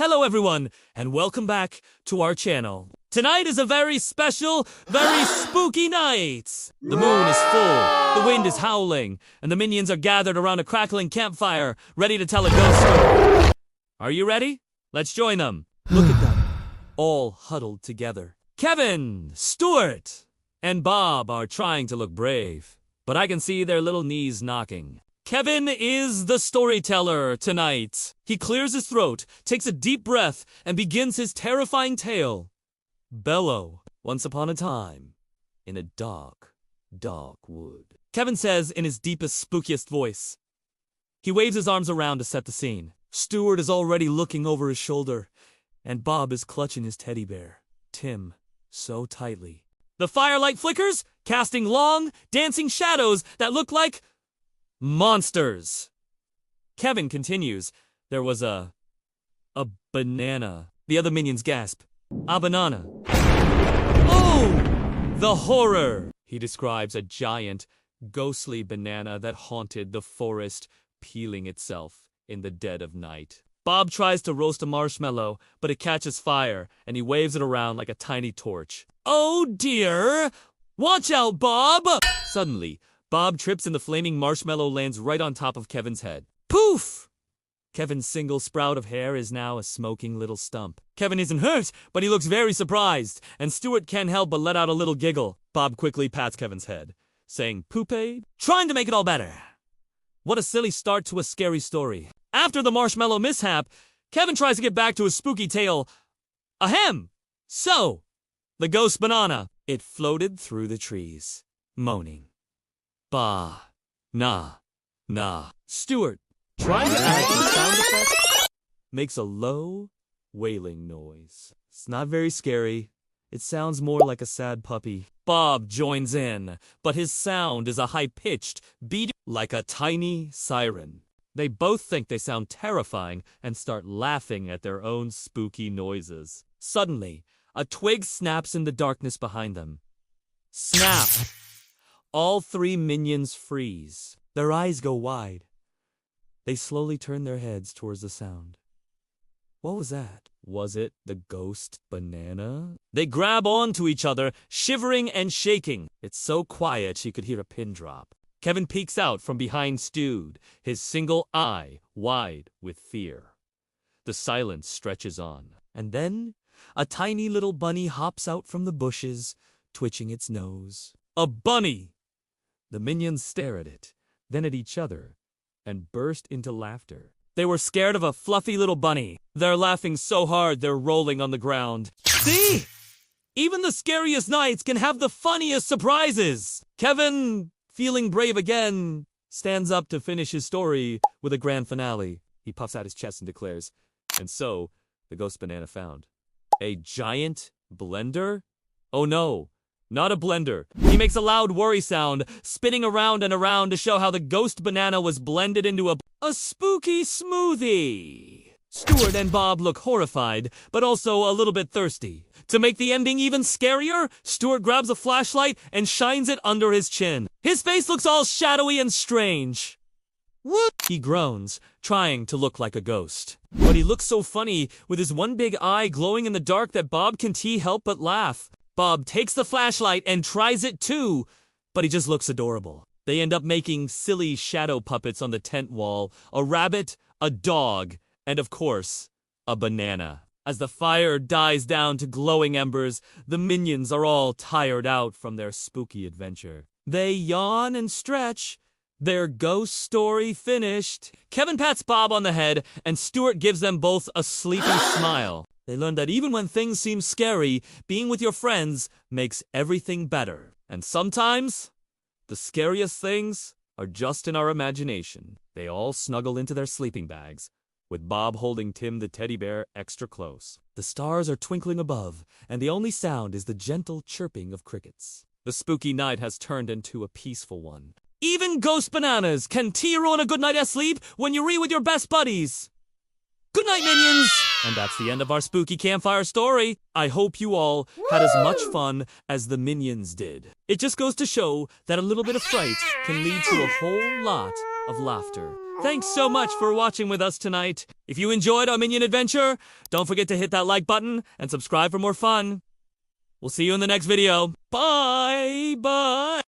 Hello everyone, and welcome back to our channel. Tonight is a very special, very spooky night. The moon is full, the wind is howling, and the minions are gathered around a crackling campfire, ready to tell a ghost story. Are you ready? Let's join them. Look at them, all huddled together. Kevin, Stuart, and Bob are trying to look brave, but I can see their little knees knocking. Kevin is the storyteller tonight. He clears his throat, takes a deep breath, and begins his terrifying tale. Bello, once upon a time, in a dark, dark wood. Kevin says in his deepest, spookiest voice. He waves his arms around to set the scene. Stuart is already looking over his shoulder, and Bob is clutching his teddy bear, Tim, so tightly. The firelight flickers, casting long, dancing shadows that look like monsters. Kevin continues, there was a banana. The other minions gasp. A banana. Oh! The horror! He describes a giant, ghostly banana that haunted the forest, peeling itself in the dead of night. Bob tries to roast a marshmallow, but it catches fire, and he waves it around like a tiny torch. Oh dear! Watch out, Bob! Suddenly, Bob trips and the flaming marshmallow lands right on top of Kevin's head. Poof! Kevin's single sprout of hair is now a smoking little stump. Kevin isn't hurt, but he looks very surprised, and Stuart can't help but let out a little giggle. Bob quickly pats Kevin's head, saying, "Poopade?" Trying to make it all better. What a silly start to a scary story. After the marshmallow mishap, Kevin tries to get back to his spooky tale. Ahem! So, the ghost banana. It floated through the trees, moaning. Bah, nah, nah. Stuart, trying to add some sound effects, makes a low, wailing noise. It's not very scary. It sounds more like a sad puppy. Bob joins in, but his sound is a high-pitched, beat like a tiny siren. They both think they sound terrifying and start laughing at their own spooky noises. Suddenly, a twig snaps in the darkness behind them. Snap! All three minions freeze. Their eyes go wide. They slowly turn their heads towards the sound. What was that? Was it the ghost banana? They grab onto each other, shivering and shaking. It's so quiet she could hear a pin drop. Kevin peeks out from behind Stude, his single eye wide with fear. The silence stretches on. And then, a tiny little bunny hops out from the bushes, twitching its nose. A bunny! The minions stare at it, then at each other, and burst into laughter. They were scared of a fluffy little bunny. They're laughing so hard they're rolling on the ground. See? Even the scariest nights can have the funniest surprises! Kevin, feeling brave again, stands up to finish his story with a grand finale. He puffs out his chest and declares, and so, the ghost banana found. A giant blender? Oh no! Not a blender. He makes a loud worry sound, spinning around and around to show how the ghost banana was blended into a spooky smoothie. Stuart and Bob look horrified, but also a little bit thirsty. To make the ending even scarier, Stuart grabs a flashlight and shines it under his chin. His face looks all shadowy and strange. What? He groans, trying to look like a ghost. But he looks so funny, with his one big eye glowing in the dark that Bob can't help but laugh. Bob takes the flashlight and tries it too, but he just looks adorable. They end up making silly shadow puppets on the tent wall, a rabbit, a dog, and of course, a banana. As the fire dies down to glowing embers, the minions are all tired out from their spooky adventure. They yawn and stretch. Their ghost story finished. Kevin pats Bob on the head, and Stuart gives them both a sleepy smile. They learn that even when things seem scary, being with your friends makes everything better. And sometimes, the scariest things are just in our imagination. They all snuggle into their sleeping bags, with Bob holding Tim the teddy bear extra close. The stars are twinkling above, and the only sound is the gentle chirping of crickets. The spooky night has turned into a peaceful one. Even ghost bananas can ruin a good night of sleep when you read with your best buddies. Good night, minions! And that's the end of our spooky campfire story. I hope you all had as much fun as the minions did. It just goes to show that a little bit of fright can lead to a whole lot of laughter. Thanks so much for watching with us tonight. If you enjoyed our minion adventure, don't forget to hit that like button and subscribe for more fun. We'll see you in the next video. Bye! Bye!